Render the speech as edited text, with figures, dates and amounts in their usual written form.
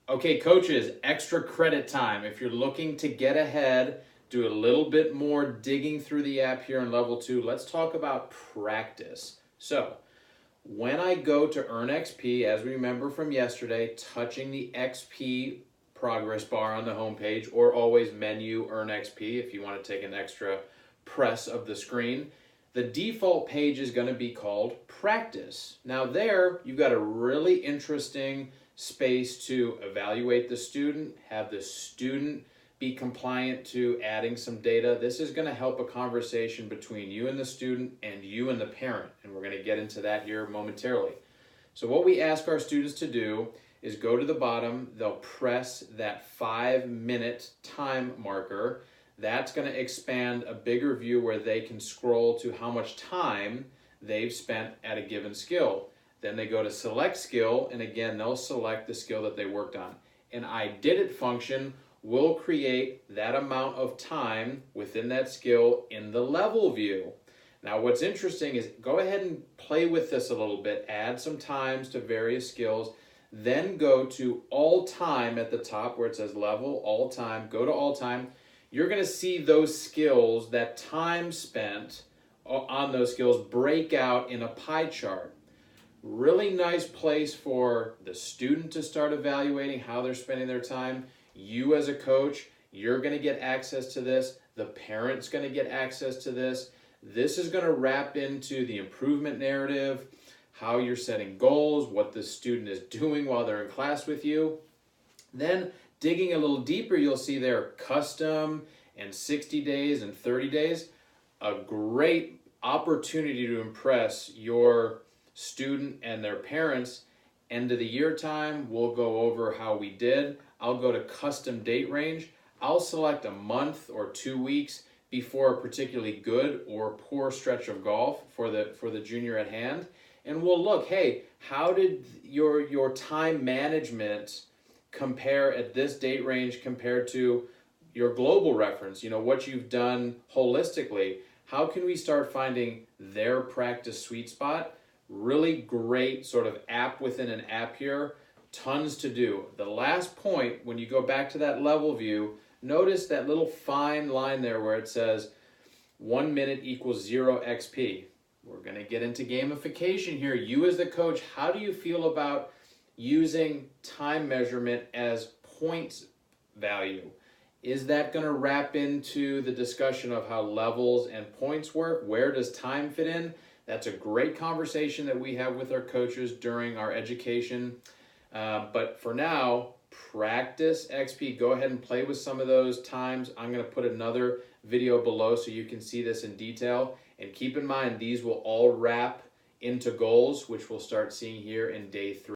Okay, coaches, extra credit time. If you're looking to get ahead, do a little bit more digging through the app here in level 2. Let's talk about practice. So, when I go to earn XP, as we remember from yesterday, touching the XP progress bar on the homepage, or always menu earn XP if you want to take an extra press of the screen, the default page is going to be called practice. Now there, you've got a really interesting space to evaluate the student, have the student be compliant to adding some data. This is going to help a conversation between you and the student and you and the parent, and we're going to get into that here momentarily. So what we ask our students to do is go to the bottom, they'll press that 5-minute time marker. That's going to expand a bigger view where they can scroll to how much time they've spent at a given skill. Then they go to select skill, and again, they'll select the skill that they worked on. An I did it function will create that amount of time within that skill in the level view. Now, what's interesting is go ahead and play with this a little bit, add some times to various skills, then go to all time at the top where it says level, all time, go to all time. You're going to see those skills, that time spent on those skills break out in a pie chart. Really nice place for the student to start evaluating how they're spending their time. You as a coach, you're going to get access to this. The parent's going to get access to this. This is going to wrap into the improvement narrative, how you're setting goals, what the student is doing while they're in class with you. Then digging a little deeper, you'll see there custom and 60 days and 30 days. A great opportunity to impress your student and their parents. End of the year time, we'll go over how we did. I'll go to custom date range. I'll select a month or 2 weeks before a particularly good or poor stretch of golf for the junior at hand. And we'll look, hey, how did your time management compare at this date range compared to your global reference, what you've done holistically? How can we start finding their practice sweet spot? Really great sort of app within an app here. Tons to do. The last point, when you go back to that level view, notice that little fine line there where it says 1 minute equals 0 XP. We're going to get into gamification here. You as the coach, how do you feel about using time measurement as points value? Is that going to wrap into the discussion of how levels and points work? Where does time fit in? That's a great conversation that we have with our coaches during our education. But for now, practice XP. Go ahead and play with some of those times. I'm going to put another video below so you can see this in detail. And keep in mind, these will all wrap into goals, which we'll start seeing here in day 3.